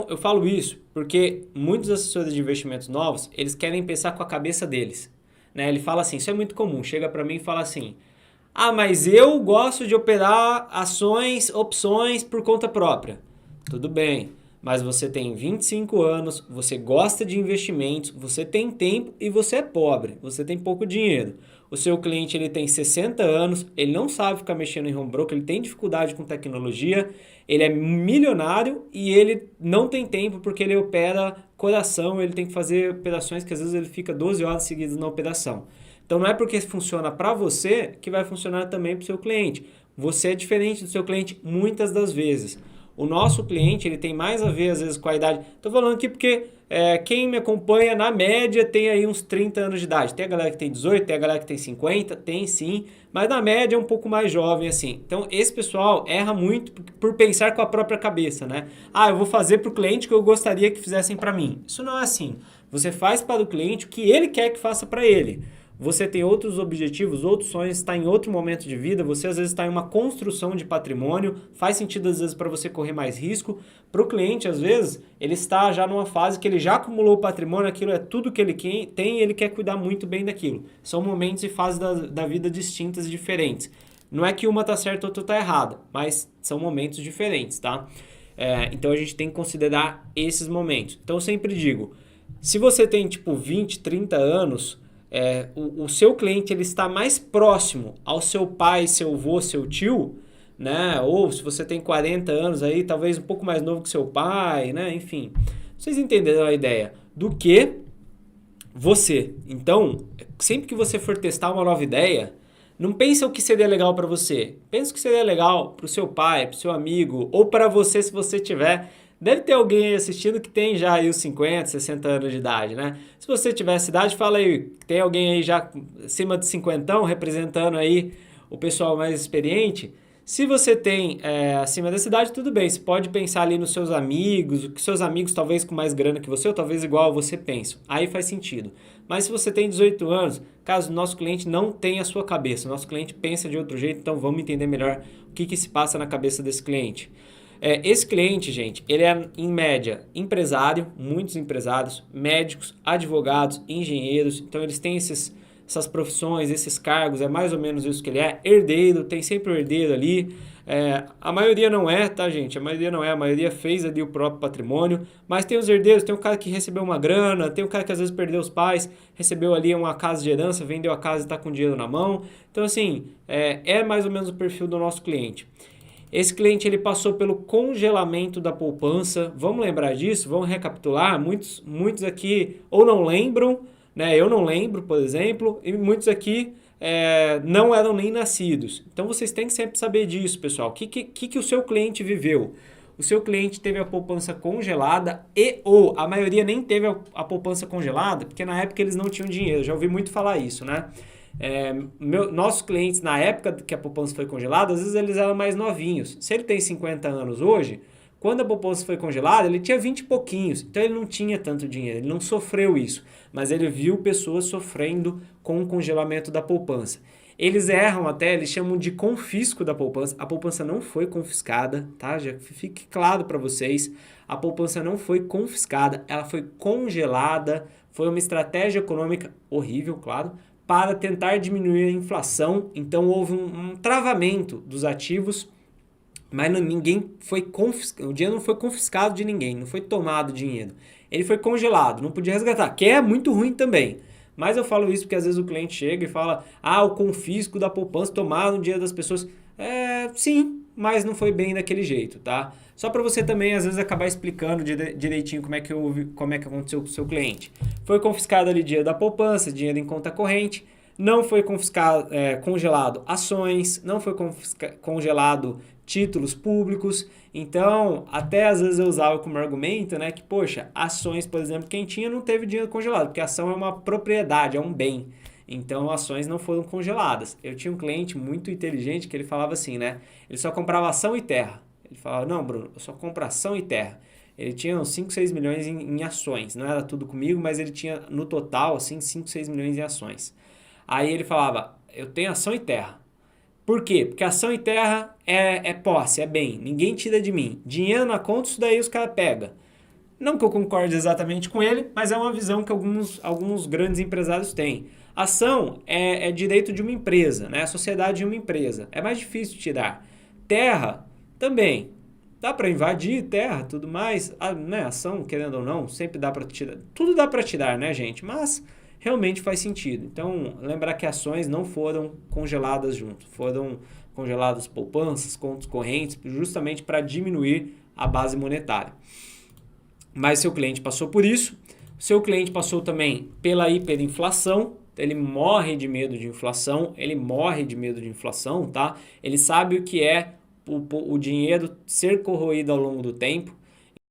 Eu falo isso porque muitos assessores de investimentos novos, eles querem pensar com a cabeça deles, né? Ele fala assim, isso é muito comum, chega para mim e fala assim, ah, mas eu gosto de operar ações, opções por conta própria. Tudo bem, mas você tem 25 anos, você gosta de investimentos, você tem tempo e você é pobre, você tem pouco dinheiro. O seu cliente ele tem 60 anos, ele não sabe ficar mexendo em home broker, ele tem dificuldade com tecnologia, ele é milionário e ele não tem tempo porque ele opera coração, ele tem que fazer operações que às vezes ele fica 12 horas seguidas na operação. Então não é porque funciona para você que vai funcionar também para o seu cliente. Você é diferente do seu cliente muitas das vezes. O nosso cliente ele tem mais a ver às vezes com a idade. Estou falando aqui porque quem me acompanha na média tem aí uns 30 anos de idade. Tem a galera que tem 18, tem a galera que tem 50, tem sim, mas na média é um pouco mais jovem assim. Então esse pessoal erra muito por pensar com a própria cabeça, né? Ah, eu vou fazer para o cliente que eu gostaria que fizessem para mim. Isso não é assim. Você faz para o cliente o que ele quer que faça para ele. Você tem outros objetivos, outros sonhos, está em outro momento de vida, você às vezes está em uma construção de patrimônio, faz sentido às vezes para você correr mais risco. Para o cliente, às vezes, ele está já numa fase que ele já acumulou o patrimônio, aquilo é tudo que ele tem e ele quer cuidar muito bem daquilo. São momentos e fases da vida distintas e diferentes. Não é que uma está certa ou outra está errada, mas são momentos diferentes, tá? Então a gente tem que considerar esses momentos. Então eu sempre digo, se você tem tipo 20, 30 anos, o seu cliente ele está mais próximo ao seu pai, seu avô, seu tio, né? Ou se você tem 40 anos aí, talvez um pouco mais novo que seu pai, né? Enfim, vocês entenderam a ideia do que você. Então, sempre que você for testar uma nova ideia, não pensa o que seria legal para você. Pensa o que seria legal para o seu pai, para o seu amigo ou para você se você tiver. Deve ter alguém aí assistindo que tem já aí os 50, 60 anos de idade, né? Se você tiver essa idade, fala aí, tem alguém aí já acima de 50 representando aí o pessoal mais experiente. Se você tem acima dessa idade, tudo bem. Você pode pensar ali nos seus amigos, que seus amigos talvez com mais grana que você, ou talvez igual você pensa. Aí faz sentido. Mas se você tem 18 anos, caso o nosso cliente não tenha a sua cabeça, o nosso cliente pensa de outro jeito, então vamos entender melhor o que se passa na cabeça desse cliente. Esse cliente, gente, ele é, em média, empresário, muitos empresários, médicos, advogados, engenheiros. Então, eles têm essas profissões, esses cargos, é mais ou menos isso que ele é. Herdeiro, tem sempre o herdeiro ali. A maioria não é, tá, gente? A maioria não é. A maioria fez ali o próprio patrimônio. Mas tem os herdeiros, tem o cara que recebeu uma grana, tem o cara que às vezes perdeu os pais, recebeu ali uma casa de herança, vendeu a casa e está com dinheiro na mão. Então, assim, é mais ou menos o perfil do nosso cliente. Esse cliente ele passou pelo congelamento da poupança. Vamos lembrar disso? Vamos recapitular? Muitos aqui ou não lembram, né? Eu não lembro, por exemplo, e muitos aqui não eram nem nascidos. Então vocês têm que sempre saber disso, pessoal. O que o seu cliente viveu? O seu cliente teve a poupança congelada ou a maioria nem teve a poupança congelada, porque na época eles não tinham dinheiro. Já ouvi muito falar isso, né? Nossos clientes, na época que a poupança foi congelada, às vezes eles eram mais novinhos. Se ele tem 50 anos hoje, quando a poupança foi congelada, ele tinha 20 e pouquinhos. Então ele não tinha tanto dinheiro, ele não sofreu isso. Mas ele viu pessoas sofrendo com o congelamento da poupança. Eles erram até, eles chamam de confisco da poupança. A poupança não foi confiscada, tá? Já fique claro para vocês. A poupança não foi confiscada, ela foi congelada. Foi uma estratégia econômica horrível, claro, para tentar diminuir a inflação. Então houve um travamento dos ativos, mas ninguém foi confiscado, o dinheiro não foi confiscado de ninguém, não foi tomado dinheiro. Ele foi congelado, não podia resgatar, que é muito ruim também. Mas eu falo isso porque às vezes o cliente chega e fala: ah, o confisco da poupança, tomaram o dinheiro das pessoas. Sim, mas não foi bem daquele jeito, tá? Só para você também, às vezes, acabar explicando direitinho como é que aconteceu com o seu cliente. Foi confiscado ali dinheiro da poupança, dinheiro em conta corrente, não foi confiscado, congelado ações, não foi congelado títulos públicos. Então, até às vezes eu usava como argumento, né, que, poxa, ações, por exemplo, quem tinha não teve dinheiro congelado, porque a ação é uma propriedade, é um bem. Então, ações não foram congeladas. Eu tinha um cliente muito inteligente que ele falava assim, né? Ele só comprava ação e terra. Ele falava: não, Bruno, eu só compro ação e terra. Ele tinha uns 5, 6 milhões em ações. Não era tudo comigo, mas ele tinha no total, assim, 5, 6 milhões em ações. Aí ele falava: eu tenho ação e terra. Por quê? Porque ação e terra é posse, é bem. Ninguém tira de mim. Dinheiro na conta, isso daí os caras pegam. Não que eu concorde exatamente com ele, mas é uma visão que alguns grandes empresários têm. Ação é direito de uma empresa, né? A sociedade de uma empresa. É mais difícil tirar. Terra também. Dá para invadir terra, tudo mais. Né? Ação, querendo ou não, sempre dá para tirar. Tudo dá para tirar, né, gente? Mas realmente faz sentido. Então, lembrar que ações não foram congeladas junto. Foram congeladas poupanças, contos correntes, justamente para diminuir a base monetária. Mas seu cliente passou por isso. Seu cliente passou também pela hiperinflação. Ele morre de medo de inflação. Ele morre de medo de inflação, tá? Ele sabe o que é o dinheiro ser corroído ao longo do tempo.